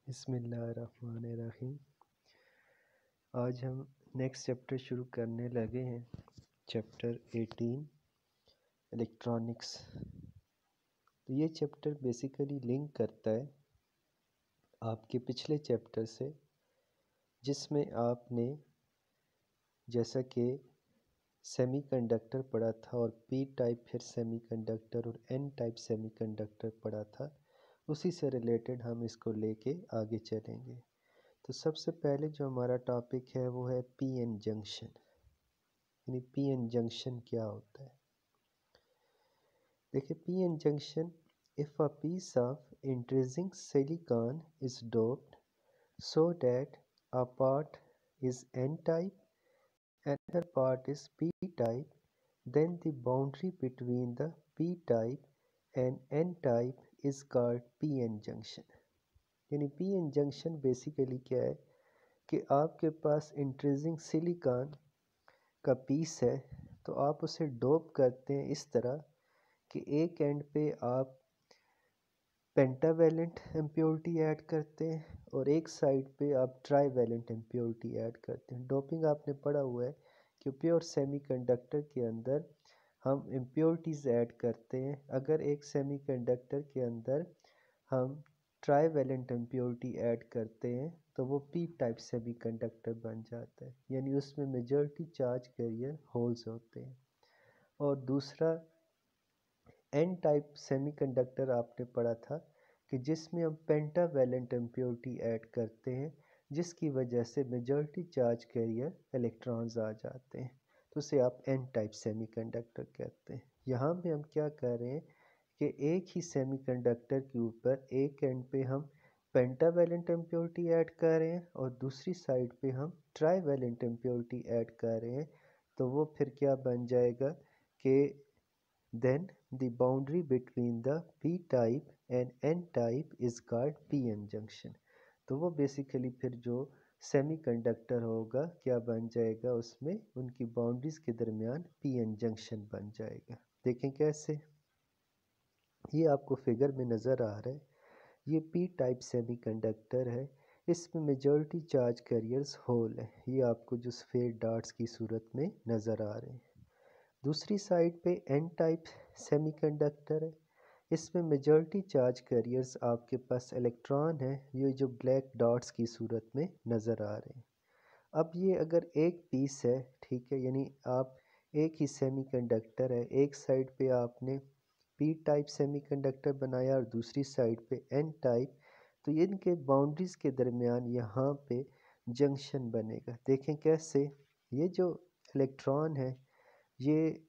बिस्मिल्लाहिर्रहमानिर्रहीम। आज हम नेक्स्ट चैप्टर शुरू करने लगे हैं, चैप्टर 18 इलेक्ट्रॉनिक्स। तो ये चैप्टर बेसिकली लिंक करता है आपके पिछले चैप्टर से, जिसमें आपने जैसा कि सेमीकंडक्टर पढ़ा था और पी टाइप फिर सेमीकंडक्टर और एन टाइप सेमीकंडक्टर पढ़ा था, उसी से रिलेटेड हम इसको लेके आगे चलेंगे। तो सबसे पहले जो हमारा टॉपिक है वो है पीएन जंक्शन। यानी पीएन जंक्शन क्या होता है। देखिए, PN junction, if a piece of intrinsic silicon is doped so that a part is n type, another part is p type, then the boundary between the p type and n type is called pn junction। यानी PN junction basically क्या है कि आपके पास intrinsic silicon का piece है, तो आप उसे डोप करते हैं इस तरह कि एक एंड पे आप पेंटावेलेंट इम्प्योरिटी ऐड करते हैं और एक साइड पे आप ट्राईवेलेंट इम्प्योरिटी ऐड करते हैं। डोपिंग आपने पढ़ा हुआ है कि प्योर सेमीकंडक्टर के अंदर हम इम्प्योरिटीज़ ऐड करते हैं। अगर एक सेमीकंडक्टर के अंदर हम ट्राईवेलेंट इम्प्योरिटी ऐड करते हैं तो वो पी टाइप सेमीकंडक्टर बन जाता है, यानी उसमें मेजॉरिटी चार्ज कैरियर होल्स होते हैं। और दूसरा एन टाइप सेमीकंडक्टर आपने पढ़ा था कि जिसमें हम पेंटावेलेंट इम्प्योरिटी ऐड करते हैं, जिसकी वजह से मेजॉरिटी चार्ज कैरियर इलेक्ट्रॉन्स आ जाते हैं, तो उसे आप एन टाइप सेमीकंडक्टर कहते हैं। यहाँ पे हम क्या कर रहे हैं कि एक ही सेमीकंडक्टर के ऊपर एक एंड पे हम पेंटावेलेंट इम्प्योरिटी ऐड कर रहे हैं और दूसरी साइड पे हम ट्राईवेलेंट इम्प्योरिटी ऐड कर रहे हैं, तो वो फिर क्या बन जाएगा कि then the boundary between the p type and n type is called pn junction। तो वो बेसिकली फिर जो सेमीकंडक्टर होगा क्या बन जाएगा, उसमें उनकी बाउंड्रीज के दरमियान पीएन जंक्शन बन जाएगा। देखें कैसे, ये आपको फिगर में नज़र आ रहा है। ये पी टाइप सेमीकंडक्टर है, इसमें मेजॉरिटी चार्ज कैरियर्स होल है। ये आपको जो सफ़ेद डॉट्स की सूरत में नज़र आ रहे हैं। दूसरी साइड पे एन टाइप सेमीकंडक्टर है, इसमें मेजॉरिटी चार्ज कैरियर्स आपके पास इलेक्ट्रॉन है, ये जो ब्लैक डॉट्स की सूरत में नज़र आ रहे हैं। अब ये अगर एक पीस है, ठीक है, यानी आप एक ही सेमीकंडक्टर है, एक साइड पे आपने पी टाइप सेमीकंडक्टर बनाया और दूसरी साइड पे एन टाइप, तो इनके बाउंड्रीज के दरमियान यहाँ पे जंक्शन बनेगा। देखें कैसे, ये जो इलेक्ट्रॉन है ये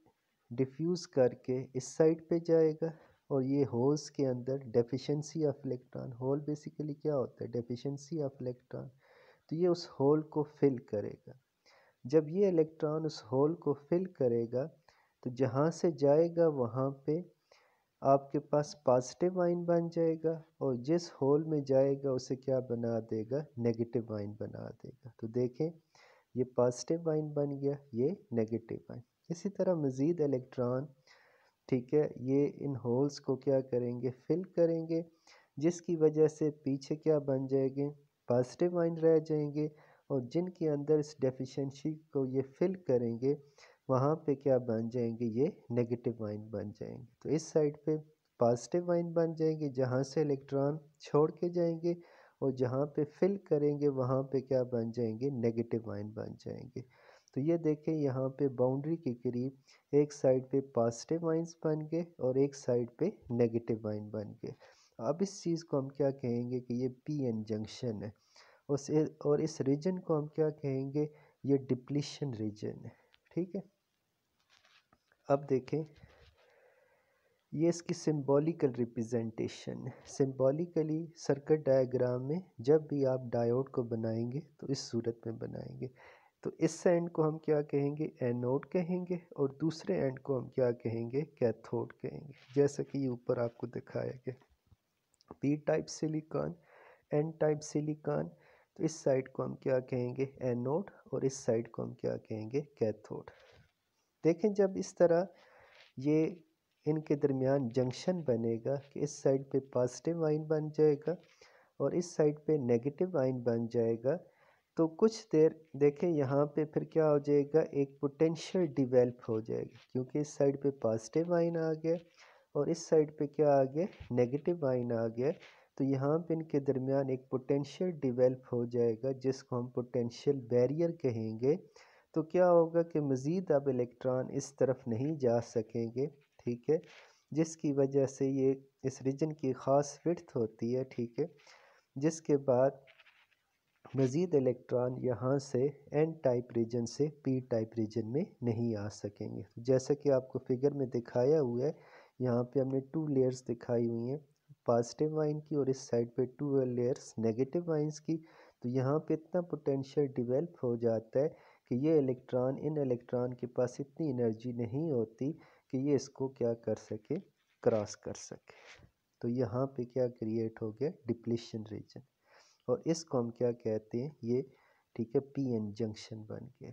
डिफ्यूज़ करके इस साइड पे जाएगा और ये होल्स के अंदर deficiency of electron, hole basically क्या होता है, डेफिशिएंसी ऑफ इलेक्ट्रॉन, तो ये उस होल को फिल करेगा। जब ये इलेक्ट्रॉन उस होल को फिल करेगा तो जहाँ से जाएगा वहाँ पे आपके पास पॉजिटिव आयन बन जाएगा और जिस होल में जाएगा उसे क्या बना देगा, नेगेटिव आयन बना देगा। तो देखें, ये पॉजिटिव आयन बन गया, ये नेगेटिव आयन। इसी तरह मज़ीद इलेक्ट्रॉन, ठीक है, ये इन होल्स को क्या करेंगे, फिल करेंगे, जिसकी वजह से पीछे क्या बन जाएंगे, पॉजिटिव आयन रह जाएंगे और जिनके अंदर इस डेफिशिएंसी को ये फिल करेंगे वहाँ पे क्या बन जाएंगे, ये नेगेटिव आयन बन जाएंगे। तो इस साइड पे पॉजिटिव आयन बन जाएंगे जहाँ से इलेक्ट्रॉन छोड़ के जाएंगे, और जहाँ पे फिल करेंगे वहाँ पे क्या बन जाएंगे, नेगेटिव आयन बन जाएंगे। तो ये देखें, यहाँ पे बाउंड्री के करीब एक साइड पे पॉजिटिव आयंस बन गए और एक साइड पे नेगेटिव आयन बन गए। अब इस चीज़ को हम क्या कहेंगे कि ये पीएन जंक्शन है। और इस रीजन को हम क्या कहेंगे, ये डिप्लीशन रीजन है। ठीक है, अब देखें, ये इसकी सिंबॉलिकल रिप्रेजेंटेशन है। सिंबॉलिकली सर्किट डायग्राम में जब भी आप डायोड को बनाएंगे तो इस सूरत में बनाएंगे। तो इस एंड को हम क्या कहेंगे, एनोड कहेंगे, और दूसरे एंड को हम क्या कहेंगे, कैथोड कहेंगे। जैसा कि ये ऊपर आपको दिखाया गया, P type silicon, N type silicon, तो इस साइड को हम क्या कहेंगे, एनोड, और इस साइड को हम क्या कहेंगे, कैथोड। देखें, जब इस तरह ये इनके दरमियान जंक्शन बनेगा कि इस साइड पे पॉजिटिव आयन बन जाएगा और इस साइड पे नेगेटिव आयन बन जाएगा। तो कुछ देर देखें यहाँ पे फिर क्या हो जाएगा, एक पोटेंशियल डिवेल्प हो जाएगी, क्योंकि इस साइड पे पॉजिटिव आयन आ गया और इस साइड पे क्या आ गया, नेगेटिव आयन आ गया। तो यहाँ पे इनके दरमियान एक पोटेंशियल डिवेल्प हो जाएगा जिसको हम पोटेंशियल बैरियर कहेंगे। तो क्या होगा कि मज़ीद अब इलेक्ट्रॉन इस तरफ नहीं जा सकेंगे, ठीक है, जिसकी वजह से ये इस रीजन की ख़ास विड्थ होती है, ठीक है, जिसके बाद मज़ीद इलेक्ट्रॉन यहाँ से एन टाइप रीजन से पी टाइप रीजन में नहीं आ सकेंगे। जैसा कि आपको फिगर में दिखाया हुआ है, यहाँ पे हमने 2 लेयर्स दिखाई हुई हैं, पॉजिटिव आयन की, और इस साइड पे 2 लेयर्स नेगेटिव आयंस की। तो यहाँ पे इतना पोटेंशियल डिवेल्प हो जाता है कि ये इलेक्ट्रॉन, इन इलेक्ट्रॉन के पास इतनी एनर्जी नहीं होती कि ये इसको क्या कर सके, क्रॉस कर सके। तो यहाँ पे क्या क्रिएट हो गया, डिप्लीशन रीजन, और इसको हम क्या कहते हैं, ये ठीक है पीएन जंक्शन बन गया।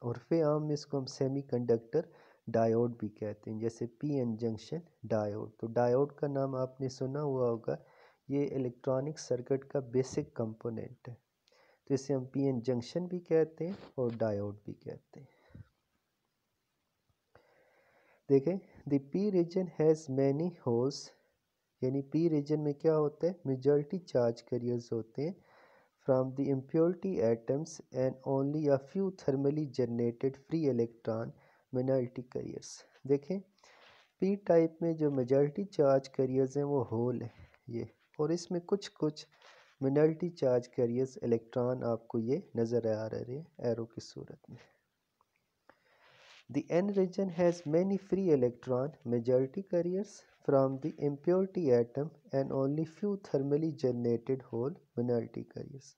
और फिर हम इसको हम सेमीकंडक्टर डायोड भी कहते हैं, जैसे पीएन जंक्शन डायोड। तो डायोड का नाम आपने सुना हुआ होगा, ये इलेक्ट्रॉनिक सर्किट का बेसिक कंपोनेंट है। तो इसे हम पीएन जंक्शन भी कहते हैं और डायोड भी कहते हैं। देखें, the P region has many holes, यानी पी रीजन में क्या होता है, मेजॉरिटी चार्ज कैरियर्स होते हैं from the impurity atoms and only a few thermally generated free electron minority carriers। देखें, p टाइप में जो मेजॉरिटी चार्ज कैरियर्स हैं वो होल है ये, और इसमें कुछ कुछ मिनॉरिटी चार्ज कैरियर्स इलेक्ट्रॉन आपको ये नज़र आ रहे हैं एरो की सूरत में। The n region has many free electron majority carriers from the impurity atom and only few thermally generated hole minority carriers।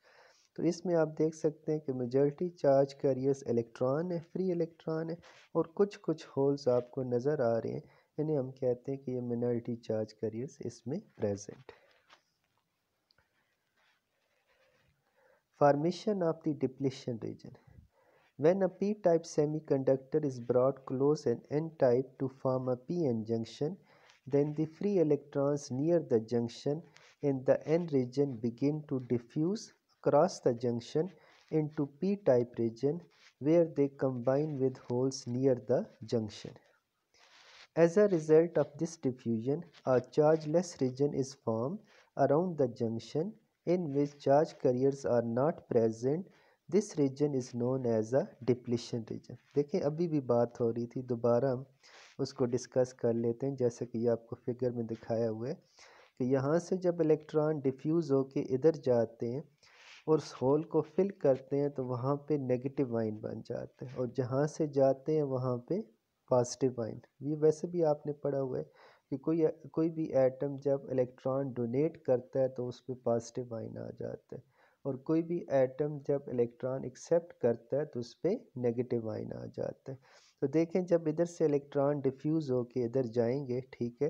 तो इसमें आप देख सकते हैं कि मेजॉरिटी चार्ज कैरियर्स इलेक्ट्रॉन है, फ्री इलेक्ट्रॉन है, और कुछ कुछ होल्स आपको नज़र आ रहे हैं, इन्हें हम कहते हैं कि ये मिनॉरिटी चार्ज कैरियर्स इसमें प्रेजेंट है। Formation of the depletion region, when a p-type semiconductor is brought close an n-type to form a p-n junction, then the free electrons near the junction in the n region begin to diffuse across the junction into p-type region where they combine with holes near the junction. As a result of this diffusion, a chargeless region is formed around the junction in which charge carriers are not present. This region is known as a depletion region। देखिए, अभी भी बात हो रही थी, दोबारा हम उसको डिस्कस कर लेते हैं। जैसे कि ये आपको फिगर में दिखाया हुआ है कि यहाँ से जब इलेक्ट्रॉन डिफ्यूज़ होके इधर जाते हैं और उस होल को फिल करते हैं तो वहाँ पे नेगेटिव आयन बन जाते हैं, और जहाँ से जाते हैं वहाँ पे पॉजिटिव आयन। ये वैसे भी आपने पढ़ा हुआ है कि कोई भी एटम जब इलेक्ट्रॉन डोनेट करता है तो उस पर पॉजिटिव आयन आ जाता है, और कोई भी एटम जब इलेक्ट्रॉन एक्सेप्ट करता है तो उस पर नेगेटिव आयन आ जाता है। तो देखें, जब इधर से इलेक्ट्रॉन डिफ्यूज़ होके इधर जाएंगे, ठीक है,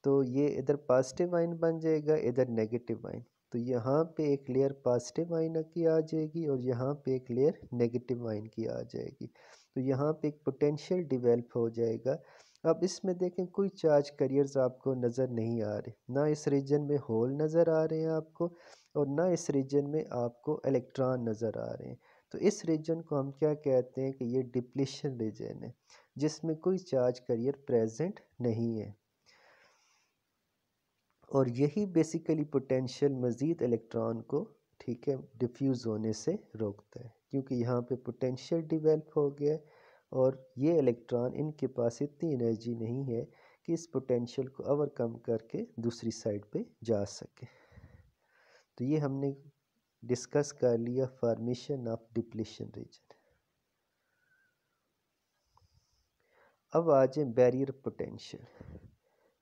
तो ये इधर पॉजिटिव आयन बन जाएगा, इधर नेगेटिव आयन। तो यहाँ पे एक लेयर पॉजिटिव आयन की आ जाएगी और यहाँ पे एक लेयर नेगेटिव आयन की आ जाएगी। तो यहाँ पे एक पोटेंशियल डिवेल्प हो जाएगा। अब इसमें देखें, कोई चार्ज कैरियर्स आपको नज़र नहीं आ रहे, ना इस रीजन में होल नज़र आ रहे हैं आपको, और ना इस रीजन में आपको इलेक्ट्रॉन नज़र आ रहे हैं। तो इस रीजन को हम क्या कहते हैं कि ये डिप्लीशन रीजन है, जिसमें कोई चार्ज कैरियर प्रेजेंट नहीं है, और यही बेसिकली पोटेंशियल मज़ीद इलेक्ट्रॉन को, ठीक है, डिफ्यूज़ होने से रोकता है, क्योंकि यहाँ पे पोटेंशियल डिवेल्प हो गया है और ये इलेक्ट्रॉन, इनके पास इतनी एनर्जी नहीं है कि इस पोटेंशियल को ओवरकम करके दूसरी साइड पे जा सके। तो ये हमने डिस्कस कर लिया फॉर्मेशन ऑफ डिप्लीशन रीजन। अब आ जाए barrier potential.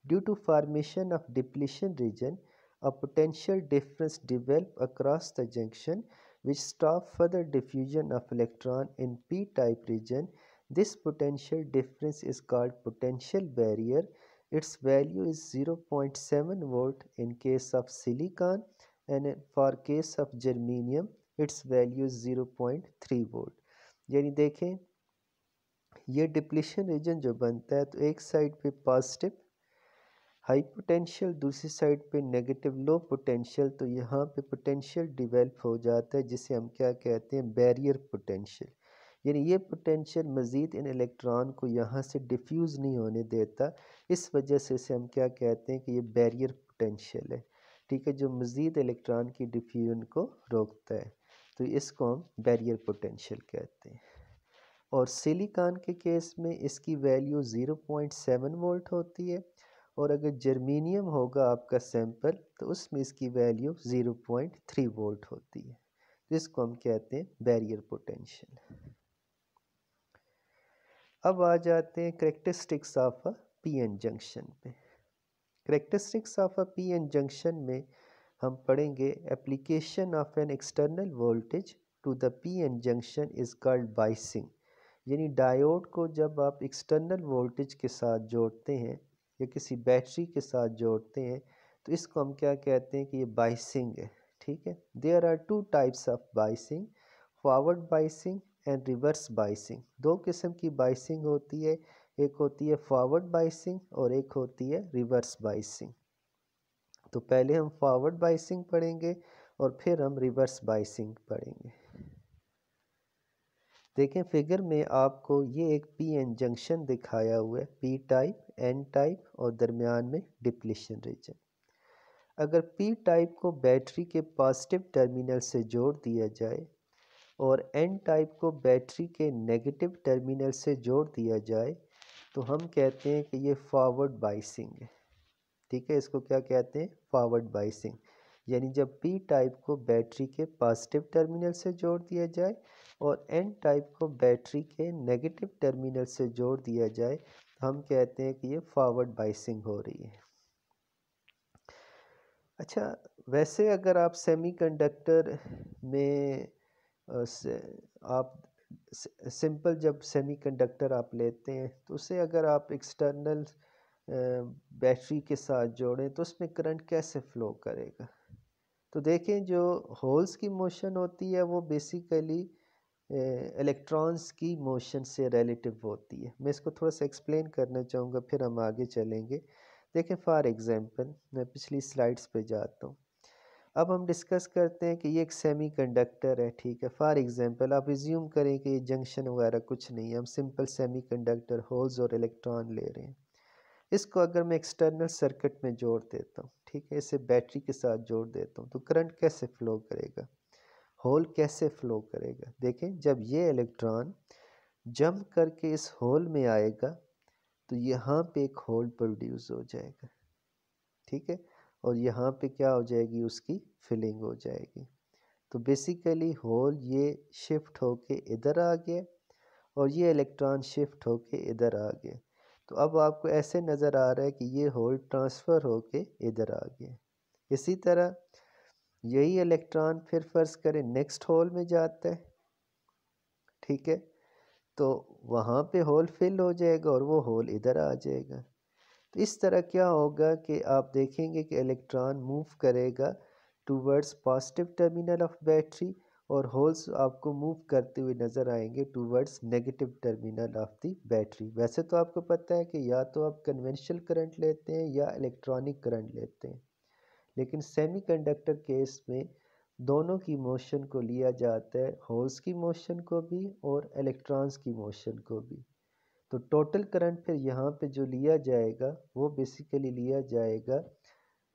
Due to formation of depletion region, a potential difference develops across the junction which stops further diffusion of electron in p-type region. This potential difference is called potential barrier. Its value is 0.7 volt in case of silicon, and for case of germanium its value is 0.3 volt। यानी देखें, ये depletion region जो बनता है तो एक side पे positive high potential, दूसरी साइड पे नेगेटिव लो पोटेंशियल, तो यहाँ पे पोटेंशियल डिवेल्प हो जाता है जिसे हम क्या कहते हैं, बैरियर पोटेंशियल। यानी ये पोटेंशियल मज़ीद इन इलेक्ट्रॉन को यहाँ से डिफ्यूज़ नहीं होने देता, इस वजह से इसे हम क्या कहते हैं कि ये बैरियर पोटेंशियल है, ठीक है, जो मज़ीद इलेक्ट्रॉन की डिफ्यूजन को रोकता है, तो इसको हम बैरियर पोटेंशियल कहते हैं। और सिलिकॉन के केस में इसकी वैल्यू 0.7 वोल्ट होती है, और अगर जर्मेनियम होगा आपका सैंपल तो उसमें इसकी वैल्यू 0.3 वोल्ट होती है, तो इसको हम कहते हैं बैरियर पोटेंशियल। अब आ जाते हैं characteristics of a PN junction पे। Characteristics of a PN junction में हम पढ़ेंगे application of an external voltage to the PN junction is called biasing. यानी डायोड को जब आप एक्सटर्नल वोल्टेज के साथ जोड़ते हैं या किसी बैटरी के साथ जोड़ते हैं तो इसको हम क्या कहते हैं कि ये बाइसिंग है, ठीक है। There are two types of biasing, forward biasing and reverse biasing. दो किस्म की बाइसिंग होती है, एक होती है फॉरवर्ड बाइसिंग और एक होती है रिवर्स बाइसिंग। तो पहले हम फॉरवर्ड बाइसिंग पढ़ेंगे और फिर हम रिवर्स बाइसिंग पढ़ेंगे। देखें फिगर में आपको ये एक पीएन जंक्शन दिखाया हुआ है, पी टाइप, एन टाइप और दरमियान में डिप्लीशन रीजन। अगर पी टाइप को बैटरी के पॉजिटिव टर्मिनल से जोड़ दिया जाए और एन टाइप को बैटरी के नेगेटिव टर्मिनल से जोड़ दिया जाए तो हम कहते हैं कि ये फॉरवर्ड बाइसिंग है, ठीक है। इसको क्या कहते हैं, फॉरवर्ड बाइसिंग। यानी जब पी टाइप को बैटरी के पॉजिटिव टर्मिनल से जोड़ दिया जाए और एन टाइप को बैटरी के नेगेटिव टर्मिनल से जोड़ दिया जाए तो हम कहते हैं कि ये फॉरवर्ड बाइसिंग हो रही है। अच्छा, वैसे अगर आप सेमीकंडक्टर में आप सिंपल जब सेमीकंडक्टर आप लेते हैं तो उसे अगर आप एक्सटर्नल बैटरी के साथ जोड़ें तो उसमें करंट कैसे फ़्लो करेगा। तो देखें जो होल्स की मोशन होती है वो बेसिकली इलेक्ट्रॉन्स की मोशन से रिलेटिव होती है। मैं इसको थोड़ा सा एक्सप्लेन करना चाहूँगा फिर हम आगे चलेंगे। देखें फॉर एग्जांपल मैं पिछली स्लाइड्स पे जाता हूँ। अब हम डिस्कस करते हैं कि ये एक सेमीकंडक्टर है, ठीक है। फॉर एग्जांपल आप एज्यूम करें कि ये जंक्शन वगैरह कुछ नहीं है, हम सिंपल सेमीकंडक्टर होल्स और इलेक्ट्रॉन ले रहे हैं। इसको अगर मैं एक्सटर्नल सर्किट में जोड़ देता हूँ, ठीक है, इसे बैटरी के साथ जोड़ देता हूँ तो करंट कैसे फ़्लो करेगा, होल कैसे फ़्लो करेगा। देखें जब ये इलेक्ट्रॉन जंप करके इस होल में आएगा तो यहाँ पे एक होल प्रोड्यूस हो जाएगा, ठीक है, और यहाँ पे क्या हो जाएगी, उसकी फिलिंग हो जाएगी। तो बेसिकली होल ये शिफ्ट होके इधर आ गया और ये इलेक्ट्रॉन शिफ्ट होके इधर आ गया। तो अब आपको ऐसे नज़र आ रहा है कि ये होल ट्रांसफ़र होके इधर आ गया। इसी तरह यही इलेक्ट्रॉन फिर फ़र्ज़ करें नेक्स्ट होल में जाता है, ठीक है, तो वहाँ पे होल फिल हो जाएगा और वो होल इधर आ जाएगा। तो इस तरह क्या होगा कि आप देखेंगे कि इलेक्ट्रॉन मूव करेगा towards positive terminal of battery और होल्स आपको मूव करते हुए नज़र आएंगे towards negative terminal of the battery. वैसे तो आपको पता है कि या तो आप कन्वेंशनल करंट लेते हैं या इलेक्ट्रॉनिक करंट लेते हैं, लेकिन सेमीकंडक्टर केस में दोनों की मोशन को लिया जाता है, होल्स की मोशन को भी और इलेक्ट्रॉन्स की मोशन को भी। तो टोटल करंट फिर यहाँ पे जो लिया जाएगा वो बेसिकली लिया जाएगा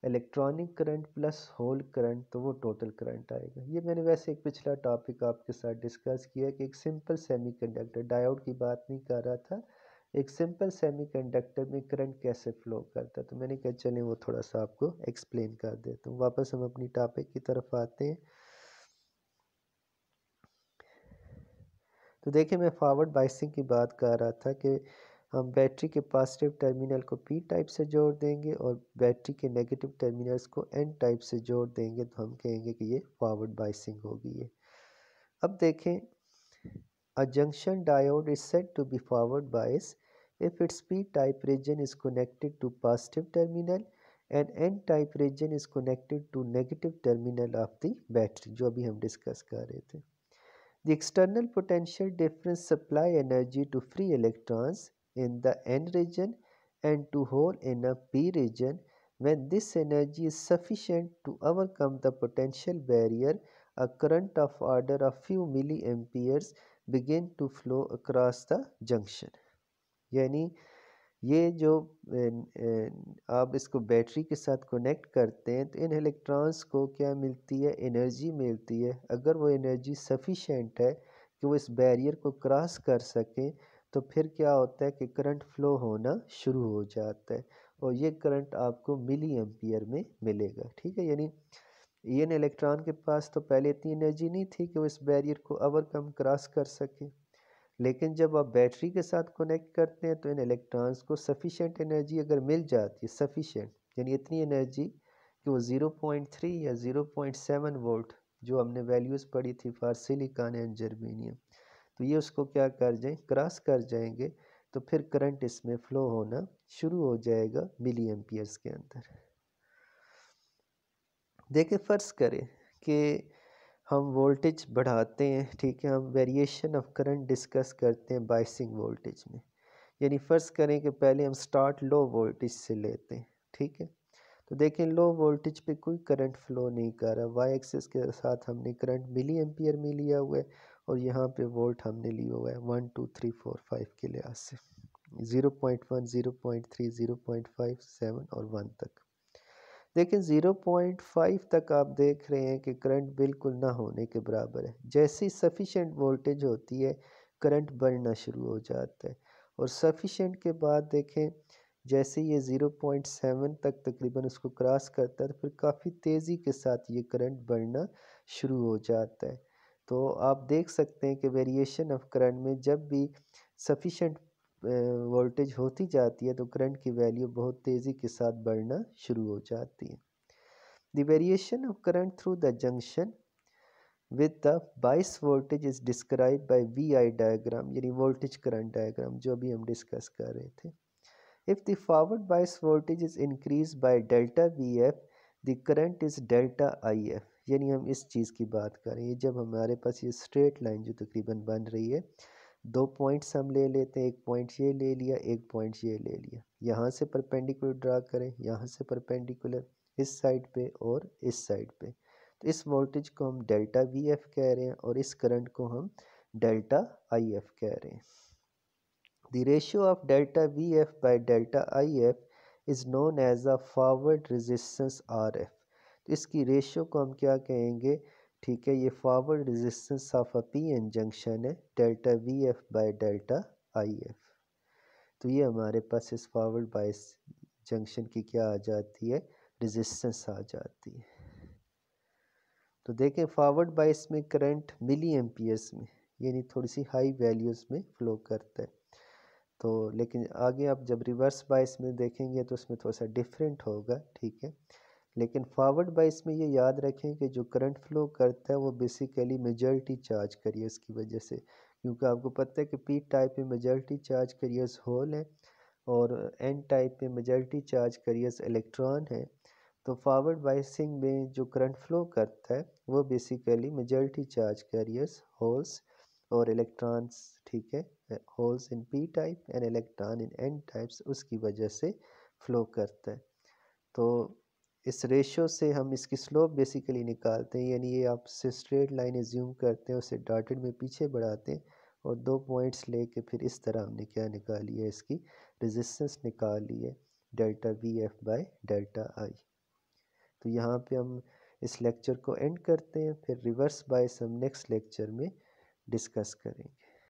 electronic current plus hole current, तो वो टोटल करंट आएगा। ये मैंने वैसे एक पिछला टॉपिक आपके साथ डिस्कस किया कि एक सिंपल सेमीकंडक्टर, डायोड की बात नहीं कर रहा था, एक सिंपल सेमीकंडक्टर में करंट कैसे फ़्लो करता है। तो मैंने कहा चलें वो थोड़ा सा आपको एक्सप्लेन कर देता हूँ। वापस हम अपनी टॉपिक की तरफ आते हैं। तो देखिए मैं फॉरवर्ड बाइसिंग की बात कर रहा था कि हम बैटरी के पॉजिटिव टर्मिनल को पी टाइप से जोड़ देंगे और बैटरी के नेगेटिव टर्मिनल्स को एन टाइप से जोड़ देंगे तो हम कहेंगे कि ये फॉरवर्ड बाइसिंग होगी। ये अब देखें, a junction diode is said to be forward bias if its p type region is connected to positive terminal and n type region is connected to negative terminal of the battery, जो अभी हम discuss कर रहे थे। The external potential difference supply energy to free electrons in the n region and to hold in a P region. When this energy is sufficient to overcome the potential barrier, a current of order of few milliamperes begin to flow across the junction. यानी ये जो आप इसको battery के साथ connect करते हैं तो इन इलेक्ट्रॉन्स को क्या मिलती है, एनर्जी मिलती है। अगर वो एनर्जी सफिशेंट है कि वो इस बैरियर को क्रॉस कर सकें तो फिर क्या होता है कि करंट फ्लो होना शुरू हो जाता है और ये करंट आपको मिली एम्पियर में मिलेगा। ठीक है, यानी इन इलेक्ट्रॉन के पास तो पहले इतनी एनर्जी नहीं थी कि वो इस बैरियर को ओवरकम क्रॉस कर सके, लेकिन जब आप बैटरी के साथ कनेक्ट करते हैं तो इन इलेक्ट्रॉन्स को सफिशेंट एनर्जी अगर मिल जाती है, सफिशेंट यानी इतनी एनर्जी कि वो 0.3 या 0.7 वोल्ट जो हमने वैल्यूज़ पढ़ी थी फॉर सिलिकॉन एंड जर्मेनियम, तो ये उसको क्या कर जाए, क्रॉस कर जाएंगे, तो फिर करंट इसमें फ्लो होना शुरू हो जाएगा मिली एम्पियर्स के अंदर। देखिए फ़र्ज़ करें कि हम वोल्टेज बढ़ाते हैं, ठीक है, हम वेरिएशन ऑफ करंट डिस्कस करते हैं बायसिंग वोल्टेज में। यानी फ़र्ज़ करें कि पहले हम स्टार्ट लो वोल्टेज से लेते हैं, ठीक है। तो देखें लो वोल्टेज पे कोई करंट फ्लो नहीं कर रहा, वाई एक्सिस के साथ हमने करंट मिली एम्पियर में लिया हुआ है और यहाँ पे वोल्ट हमने लिया हुआ है 1 2 3 4 5 के लिहाज से 0.1 0.3 0.5 7 और 1 तक। लेकिन 0.5 तक आप देख रहे हैं कि करंट बिल्कुल ना होने के बराबर है। जैसी सफिशेंट वोल्टेज होती है करंट बढ़ना शुरू हो जाता है और सफिशेंट के बाद देखें जैसे ये 0.7 तक तकरीबन उसको क्रॉस करता है तो फिर काफ़ी तेज़ी के साथ ये करंट बढ़ना शुरू हो जाता है। तो आप देख सकते हैं कि वेरिएशन ऑफ करंट में जब भी सफिशेंट वोल्टेज होती जाती है तो करंट की वैल्यू बहुत तेज़ी के साथ बढ़ना शुरू हो जाती है। The variation of current through the junction with the bias voltage is describe by VI diagram, यानी वोल्टेज करंट डायग्राम जो अभी हम डिस्कस कर रहे थे। If the forward bias voltage is increase by delta VF the current is delta IF, यानी हम इस चीज़ की बात कर रहे हैं। जब हमारे पास ये स्ट्रेट लाइन जो तकरीबन बन रही है, दो पॉइंट्स हम ले लेते हैं, एक पॉइंट ये ले लिया, एक पॉइंट ये ले लिया, यहाँ से परपेंडिकुलर ड्रा करें, यहाँ से परपेंडिकुलर इस साइड पे और इस साइड पे, तो इस वोल्टेज को हम डेल्टा VF कह रहे हैं और इस करंट को हम डेल्टा IF कह रहे हैं। The ratio of delta VF by delta IF is known as a forward resistance RF। तो इसकी रेशियो को हम क्या कहेंगे, ठीक है, ये forward resistance of a PN junction है delta VF by delta IF। तो ये हमारे पास इस फॉरवर्ड बायस जंक्शन की क्या आ जाती है, रेजिस्टेंस आ जाती है। तो देखें फॉरवर्ड बायस में करंट मिली एम्पियर्स में यानी थोड़ी सी हाई वैल्यूज़ में फ़्लो करता है। तो लेकिन आगे आप जब रिवर्स बायस में देखेंगे तो उसमें थोड़ा सा डिफरेंट होगा, ठीक है। लेकिन फॉरवर्ड बायस में ये याद रखें कि जो करंट फ्लो करता है वो बेसिकली मेजॉरिटी चार्ज कैरियर्स की वजह से, क्योंकि आपको पता है कि पी टाइप में मेजॉरिटी चार्ज कैरियर्स होल है और एन टाइप में मेजॉरिटी चार्ज कैरियर्स इलेक्ट्रॉन है। तो फॉरवर्ड बायसिंग में जो करंट फ्लो करता है वो basically majority charge carriers holes और इलेक्ट्रॉन्स, ठीक है, holes in P type and electron in an types, उसकी वजह से फ्लो करता है। तो इस रेशियो से हम इसकी स्लोप बेसिकली निकालते हैं, यानी ये आप स्ट्रेट लाइन एज्यूम करते हैं, उसे डॉटेड में पीछे बढ़ाते हैं और दो पॉइंट्स लेके फिर इस तरह हमने क्या निकाली है, इसकी रेजिस्टेंस निकाल ली है delta VF by delta I। तो यहाँ पे हम इस लेक्चर को एंड करते हैं, फिर रिवर्स बायस हम नेक्स्ट लेक्चर में डिस्कस करेंगे।